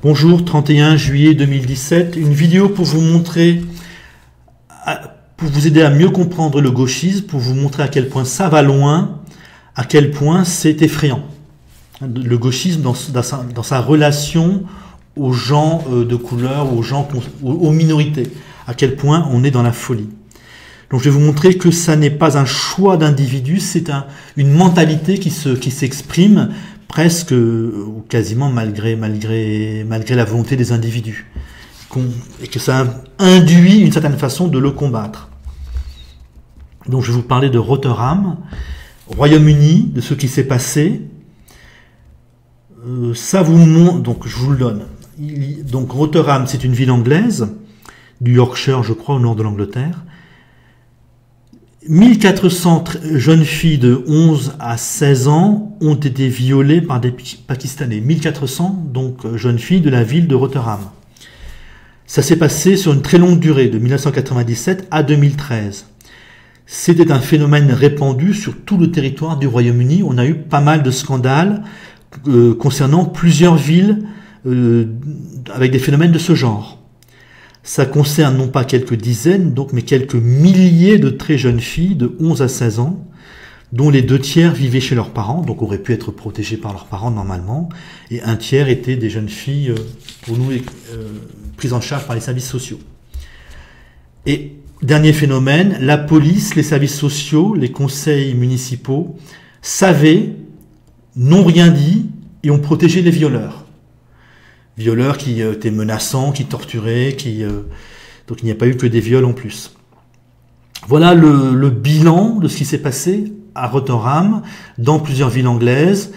Bonjour, 31 juillet 2017, une vidéo pour vous montrer, pour vous aider à mieux comprendre le gauchisme, pour vous montrer à quel point ça va loin, à quel point c'est effrayant. Le gauchisme dans sa relation aux gens de couleur, aux minorités, à quel point on est dans la folie. Donc je vais vous montrer que ça n'est pas un choix d'individu, c'est une mentalité qui s'exprime presque ou quasiment malgré la volonté des individus, et que ça induit une certaine façon de le combattre. Donc je vais vous parler de Rotterdam, Royaume-Uni, de ce qui s'est passé. Ça vous montre, donc je vous le donne. Donc Rotterdam, c'est une ville anglaise, du Yorkshire, je crois, au nord de l'Angleterre. 1400 jeunes filles de 11 à 16 ans ont été violées par des Pakistanais. 1400, donc, jeunes filles de la ville de Rotterdam. Ça s'est passé sur une très longue durée, de 1997 à 2013. C'était un phénomène répandu sur tout le territoire du Royaume-Uni. On a eu pas mal de scandales concernant plusieurs villes avec des phénomènes de ce genre. Ça concerne non pas quelques dizaines, mais quelques milliers de très jeunes filles de 11 à 16 ans, dont les 2/3 vivaient chez leurs parents, donc auraient pu être protégées par leurs parents normalement, et 1/3 étaient des jeunes filles, pour nous, prises en charge par les services sociaux. Et dernier phénomène, la police, les services sociaux, les conseils municipaux savaient, n'ont rien dit et ont protégé les violeurs. Violeurs qui étaient menaçants, qui torturaient, donc il n'y a pas eu que des viols en plus. Voilà le bilan de ce qui s'est passé à Rotterdam, dans plusieurs villes anglaises,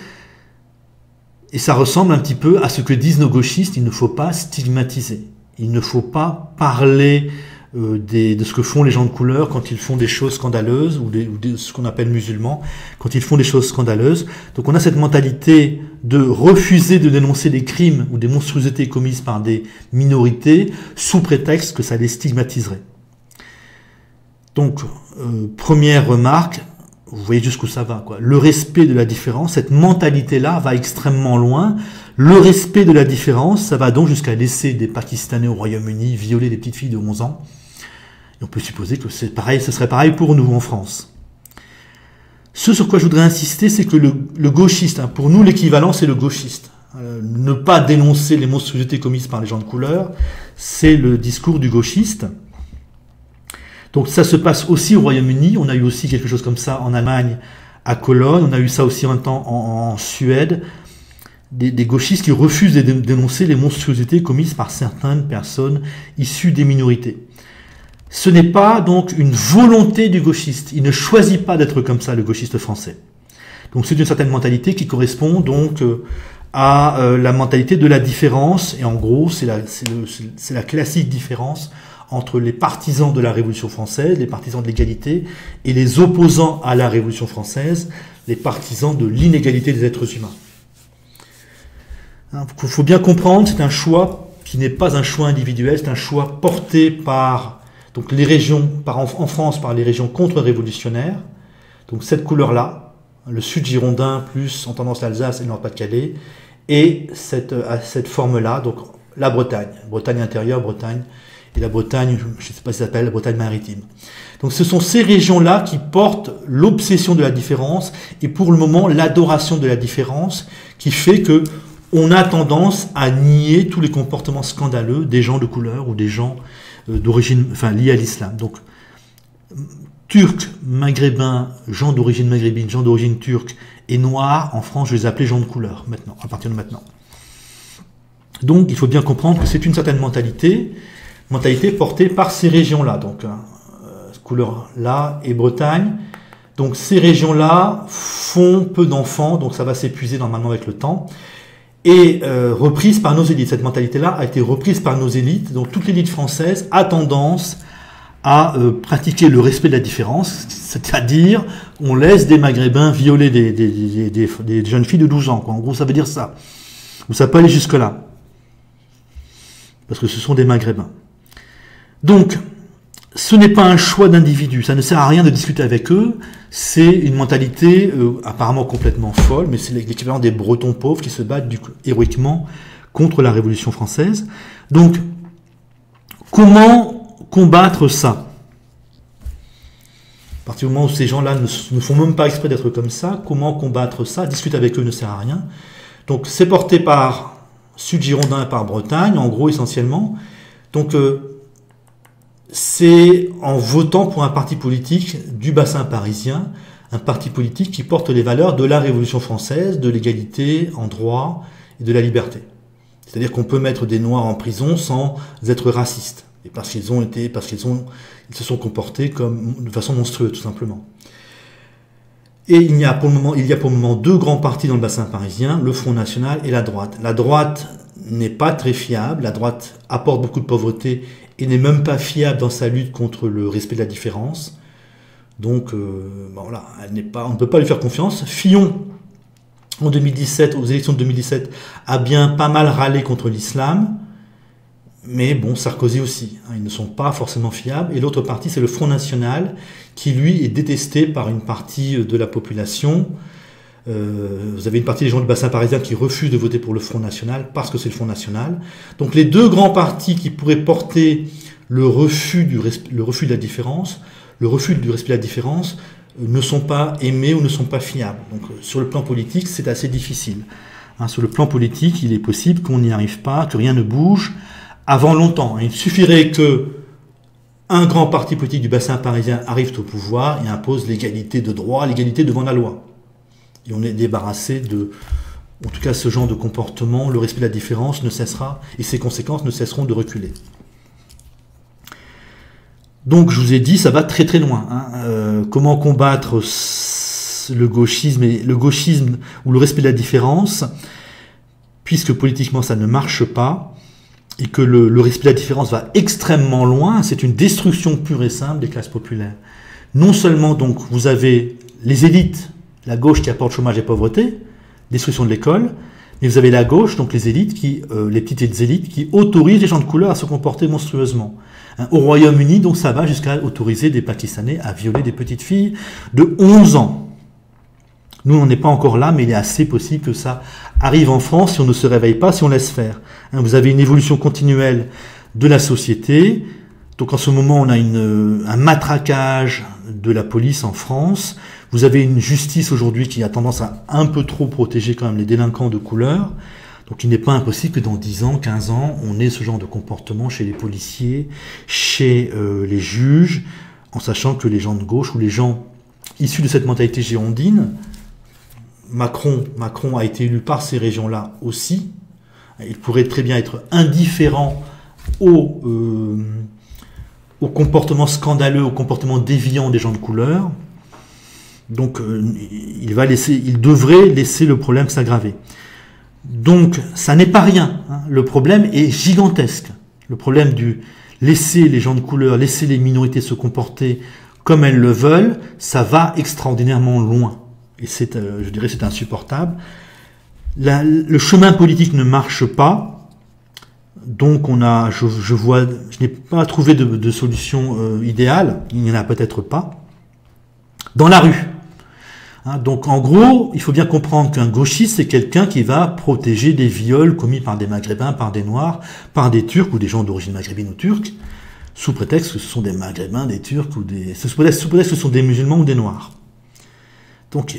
et ça ressemble un petit peu à ce que disent nos gauchistes: il ne faut pas stigmatiser, il ne faut pas parler de ce que font les gens de couleur quand ils font des choses scandaleuses, ou ce qu'on appelle musulmans, quand ils font des choses scandaleuses. Donc on a cette mentalité de refuser de dénoncer des crimes ou des monstruosités commises par des minorités sous prétexte que ça les stigmatiserait. Donc, première remarque, vous voyez jusqu'où ça va, quoi. Le respect de la différence, cette mentalité-là va extrêmement loin. Le respect de la différence, ça va donc jusqu'à laisser des Pakistanais au Royaume-Uni violer des petites filles de 11 ans. Et on peut supposer que c'est pareil, ce serait pareil pour nous en France. Ce sur quoi je voudrais insister, c'est que le gauchiste, pour nous l'équivalent c'est le gauchiste. Ne pas dénoncer les monstruosités commises par les gens de couleur, c'est le discours du gauchiste. Donc ça se passe aussi au Royaume-Uni, on a eu aussi quelque chose comme ça en Allemagne, à Cologne, on a eu ça aussi en temps en Suède, des gauchistes qui refusent de dénoncer les monstruosités commises par certaines personnes issues des minorités. Ce n'est pas donc une volonté du gauchiste, il ne choisit pas d'être comme ça, le gauchiste français. Donc c'est une certaine mentalité qui correspond donc à la mentalité de la différence, et en gros c'est la classique différence entre les partisans de la Révolution française, les partisans de l'égalité, et les opposants à la Révolution française, les partisans de l'inégalité des êtres humains. Il faut bien comprendre, c'est un choix qui n'est pas un choix individuel, c'est un choix porté par donc les régions, en France par les régions contre-révolutionnaires, donc cette couleur-là, le sud girondin plus en tendance l'Alsace et le Nord-Pas-de-Calais, et cette forme-là, donc la Bretagne, Bretagne intérieure, Bretagne, et la Bretagne, je ne sais pas si ça s'appelle la Bretagne maritime. Donc ce sont ces régions-là qui portent l'obsession de la différence, et pour le moment l'adoration de la différence, qui fait que on a tendance à nier tous les comportements scandaleux des gens de couleur ou des gens d'origine, liés à l'islam. Donc, Turcs, Maghrébins, gens d'origine maghrébine, gens d'origine turque et noirs, en France, je les appelais gens de couleur, maintenant, à partir de maintenant. Donc, il faut bien comprendre que c'est une certaine mentalité portée par ces régions-là, donc couleur-là et Bretagne. Donc, ces régions-là font peu d'enfants, donc ça va s'épuiser normalement avec le temps. Et reprise par nos élites. Cette mentalité-là a été reprise par nos élites. Donc toute l'élite française a tendance à pratiquer le respect de la différence, c'est-à-dire on laisse des Maghrébins violer des jeunes filles de 12 ans. Quoi. En gros, ça veut dire ça. Ou ça peut aller jusque-là. Parce que ce sont des Maghrébins. Donc, ce n'est pas un choix d'individu, ça ne sert à rien de discuter avec eux, c'est une mentalité apparemment complètement folle, mais c'est l'équivalent des Bretons pauvres qui se battent héroïquement contre la Révolution française. Donc, comment combattre ça? À partir du moment où ces gens-là ne font même pas exprès d'être comme ça, comment combattre ça? Discuter avec eux ne sert à rien. Donc, c'est porté par Sud-Girondins et par Bretagne, en gros, essentiellement. Donc, c'est en votant pour un parti politique du bassin parisien, un parti politique qui porte les valeurs de la Révolution française, de l'égalité en droit et de la liberté. C'est-à-dire qu'on peut mettre des Noirs en prison sans être raciste, et parce qu'ils se sont comportés de façon monstrueuse, tout simplement. Et il y a pour le moment deux grands partis dans le bassin parisien, le Front National et la droite. La droite n'est pas très fiable, la droite apporte beaucoup de pauvreté et n'est même pas fiable dans sa lutte contre le respect de la différence. Donc, voilà, on ne peut pas lui faire confiance. Fillon, en 2017, aux élections de 2017, a bien pas mal râlé contre l'islam, mais bon, Sarkozy aussi, hein, ils ne sont pas forcément fiables. Et l'autre parti, c'est le Front National, qui lui est détesté par une partie de la population. Vous avez une partie des gens du bassin parisien qui refusent de voter pour le Front National parce que c'est le Front National. Donc les deux grands partis qui pourraient porter le refus de la différence, le refus du respect de la différence, ne sont pas aimés ou ne sont pas fiables. Donc sur le plan politique, c'est assez difficile. Hein, sur le plan politique, il est possible qu'on n'y arrive pas, que rien ne bouge avant longtemps. Il suffirait que un grand parti politique du bassin parisien arrive au pouvoir et impose l'égalité de droit, l'égalité devant la loi. Et on est débarrassé de, en tout cas, ce genre de comportement. Le respect de la différence ne cessera, et ses conséquences ne cesseront de reculer. Donc, je vous ai dit, ça va très très loin. Hein. Comment combattre le gauchisme ou le respect de la différence, puisque politiquement ça ne marche pas, et que le respect de la différence va extrêmement loin, c'est une destruction pure et simple des classes populaires. Non seulement, donc, vous avez les élites, la gauche qui apporte chômage et pauvreté, destruction de l'école, mais vous avez la gauche, donc les élites, les petites élites, qui autorisent les gens de couleur à se comporter monstrueusement. Hein, au Royaume-Uni, donc ça va jusqu'à autoriser des Pakistanais à violer des petites filles de 11 ans. Nous, on n'est pas encore là, mais il est assez possible que ça arrive en France si on ne se réveille pas, si on laisse faire. Hein, vous avez une évolution continuelle de la société. Donc en ce moment, on a un matraquage de la police en France. Vous avez une justice aujourd'hui qui a tendance à un peu trop protéger quand même les délinquants de couleur. Donc il n'est pas impossible que dans 10 ans, 15 ans, on ait ce genre de comportement chez les policiers, chez les juges, en sachant que les gens de gauche ou les gens issus de cette mentalité girondine, Macron a été élu par ces régions-là aussi. Il pourrait très bien être indifférent au comportement scandaleux, au comportement déviant des gens de couleur. Donc il devrait laisser le problème s'aggraver. Donc ça n'est pas rien, hein. Le problème est gigantesque. Le problème du laisser les gens de couleur, laisser les minorités se comporter comme elles le veulent, ça va extraordinairement loin. Et je dirais c'est insupportable. Le chemin politique ne marche pas. Donc je n'ai pas trouvé de solution idéale. Il n'y en a peut-être pas. Dans la rue. Hein, donc en gros, il faut bien comprendre qu'un gauchiste, c'est quelqu'un qui va protéger des viols commis par des Maghrébins, par des Noirs, par des Turcs ou des gens d'origine maghrébine ou turque, sous prétexte que ce sont des Maghrébins, des Turcs sous prétexte que ce sont des musulmans ou des Noirs. Donc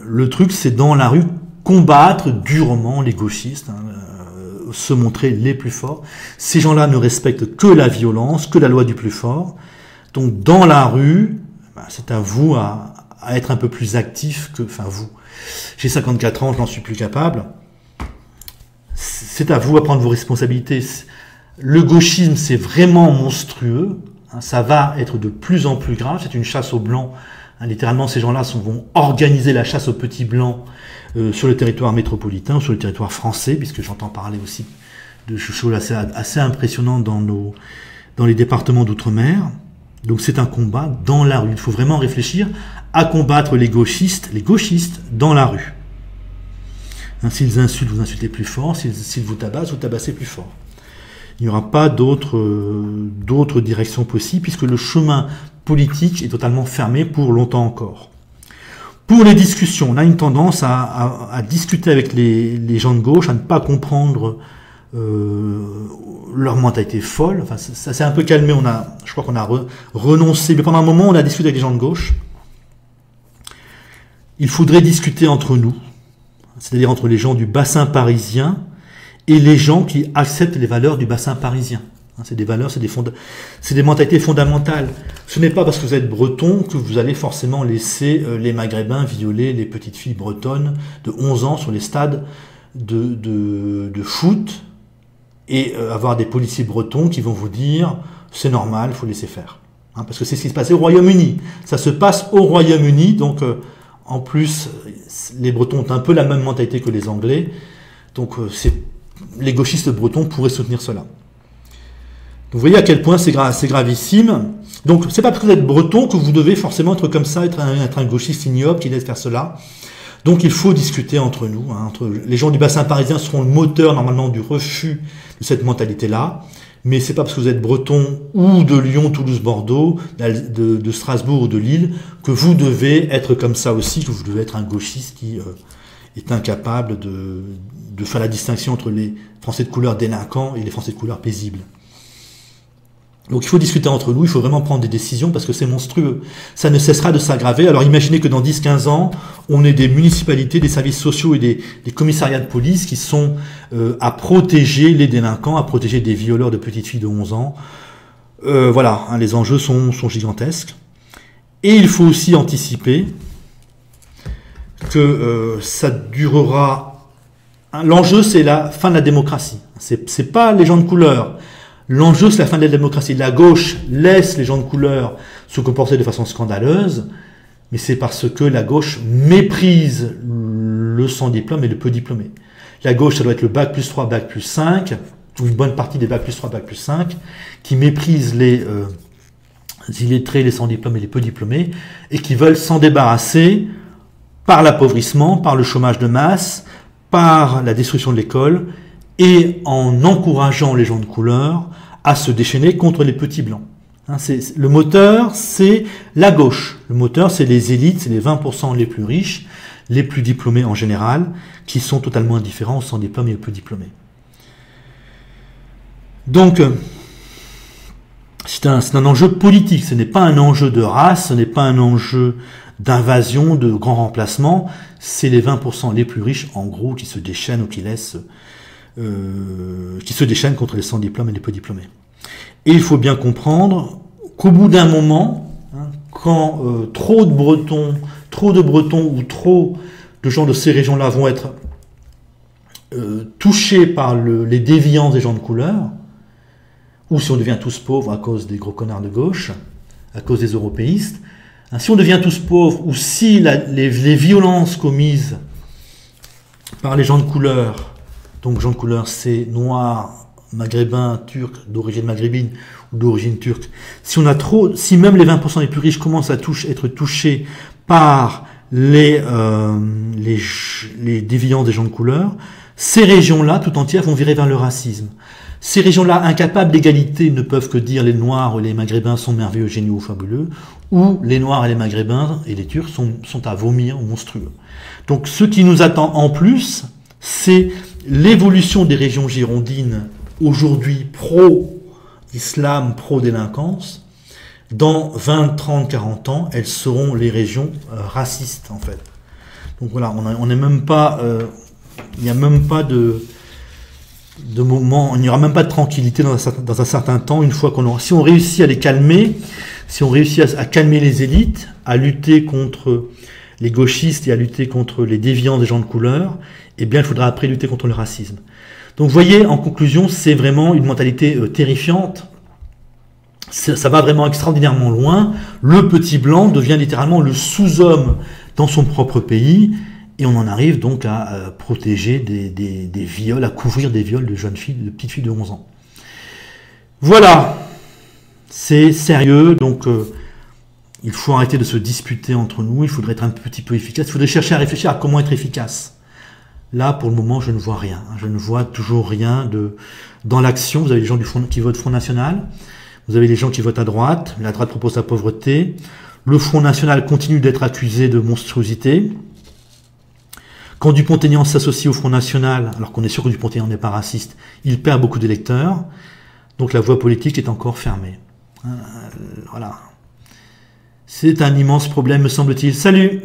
le truc, c'est dans la rue combattre durement les gauchistes, hein, se montrer les plus forts. Ces gens-là ne respectent que la violence, que la loi du plus fort. Donc dans la rue, c'est à vous à être un peu plus actif que... Enfin, vous. J'ai 54 ans, je n'en suis plus capable. C'est à vous à prendre vos responsabilités. Le gauchisme, c'est vraiment monstrueux. Hein, ça va être de plus en plus grave. C'est une chasse aux blancs. Hein, littéralement, ces gens-là vont organiser la chasse aux petits blancs sur le territoire métropolitain, sur le territoire français, puisque j'entends parler aussi de choses assez impressionnantes dans les départements d'outre-mer. Donc c'est un combat dans la rue. Il faut vraiment réfléchir à combattre les gauchistes dans la rue. Hein, s'ils insultent, vous insultez plus fort. S'ils vous tabassent, vous tabassez plus fort. Il n'y aura pas d'autres directions possibles, puisque le chemin politique est totalement fermé pour longtemps encore. Pour les discussions, on a une tendance à discuter avec les gens de gauche, à ne pas comprendre leur mentalité folle. Enfin, ça s'est un peu calmé, je crois qu'on a renoncé, mais pendant un moment, on a discuté avec les gens de gauche. Il faudrait discuter entre nous, c'est-à-dire entre les gens du bassin parisien et les gens qui acceptent les valeurs du bassin parisien. C'est des valeurs, c'est des mentalités fondamentales. Ce n'est pas parce que vous êtes breton que vous allez forcément laisser les Maghrébins violer les petites filles bretonnes de 11 ans sur les stades de foot et avoir des policiers bretons qui vont vous dire c'est normal, il faut laisser faire. Parce que c'est ce qui se passe au Royaume-Uni. Ça se passe au Royaume-Uni, donc en plus, les Bretons ont un peu la même mentalité que les Anglais. Donc les gauchistes bretons pourraient soutenir cela. Donc vous voyez à quel point c'est gravissime. Donc c'est pas parce que vous êtes breton que vous devez forcément être comme ça, être un gauchiste ignoble qui laisse faire cela. Donc il faut discuter entre nous. Les gens du bassin parisien seront le moteur normalement du refus de cette mentalité-là. Mais c'est pas parce que vous êtes breton ou de Lyon, Toulouse, Bordeaux, de Strasbourg ou de Lille que vous devez être comme ça aussi, que vous devez être un gauchiste qui est incapable de faire la distinction entre les Français de couleur délinquants et les Français de couleur paisibles. Donc il faut discuter entre nous, il faut vraiment prendre des décisions parce que c'est monstrueux. Ça ne cessera de s'aggraver. Alors imaginez que dans 10-15 ans, on ait des municipalités, des services sociaux et des commissariats de police qui sont à protéger les délinquants, à protéger des violeurs de petites filles de 11 ans. Voilà, les enjeux sont gigantesques. Et il faut aussi anticiper que ça durera... L'enjeu, c'est la fin de la démocratie. C'est pas les gens de couleur. L'enjeu, c'est la fin de la démocratie. La gauche laisse les gens de couleur se comporter de façon scandaleuse, mais c'est parce que la gauche méprise le sans diplôme et le peu diplômé. La gauche, ça doit être le bac plus 3, bac plus 5, ou une bonne partie des bac plus 3, bac plus 5, qui méprise les illettrés, les sans diplôme et les peu diplômés, et qui veulent s'en débarrasser par l'appauvrissement, par le chômage de masse, par la destruction de l'école, et en encourageant les gens de couleur à se déchaîner contre les petits blancs. Le moteur, c'est la gauche. Le moteur, c'est les élites, c'est les 20% les plus riches, les plus diplômés en général, qui sont totalement indifférents aux sans diplôme et aux peu diplômés. Donc, c'est un enjeu politique, ce n'est pas un enjeu de race, ce n'est pas un enjeu d'invasion, de grand remplacement, c'est les 20% les plus riches, en gros, qui se déchaînent ou qui se déchaînent contre les sans diplôme et les peu diplômés. Et il faut bien comprendre qu'au bout d'un moment, quand trop de Bretons ou trop de gens de ces régions-là vont être touchés par les déviances des gens de couleur, ou si on devient tous pauvres à cause des gros connards de gauche, à cause des européistes, si on devient tous pauvres, ou si les violences commises par les gens de couleur, donc gens de couleur c'est noirs, maghrébins, turcs, d'origine maghrébine ou d'origine turque, si même les 20% les plus riches commencent à être touchés par les déviances des gens de couleur, ces régions-là, tout entières, vont virer vers le racisme. Ces régions-là, incapables d'égalité, ne peuvent que dire les Noirs ou les Maghrébins sont merveilleux, géniaux ou fabuleux, ou les Noirs et les Maghrébins et les Turcs sont à vomir, monstrueux. Donc ce qui nous attend en plus, c'est l'évolution des régions girondines, aujourd'hui pro-islam, pro-délinquance. Dans 20, 30, 40 ans, elles seront les régions racistes, en fait. Donc voilà, on n'est même pas... il n'y a même pas de moment, il n'y aura même pas de tranquillité dans un certain temps, une fois si on réussit à les calmer, si on réussit à calmer les élites, à lutter contre les gauchistes et à lutter contre les déviances des gens de couleur, eh bien il faudra après lutter contre le racisme. Donc vous voyez, en conclusion, c'est vraiment une mentalité terrifiante, ça va vraiment extraordinairement loin, le petit blanc devient littéralement le sous-homme dans son propre pays, et on en arrive donc à protéger des viols, à couvrir des viols de jeunes filles, de petites filles de 11 ans. Voilà, c'est sérieux, donc il faut arrêter de se disputer entre nous, il faudrait être un petit peu efficace, il faudrait chercher à réfléchir à comment être efficace. Là, pour le moment, je ne vois rien, je ne vois toujours rien dans l'action. Vous avez les gens qui votent Front National, vous avez les gens qui votent à droite, la droite propose la pauvreté, Le Front National continue d'être accusé de monstruosité. Quand Dupont-Aignan s'associe au Front National, alors qu'on est sûr que Dupont-Aignan n'est pas raciste, il perd beaucoup d'électeurs. Donc la voie politique est encore fermée. Voilà. C'est un immense problème, me semble-t-il. Salut!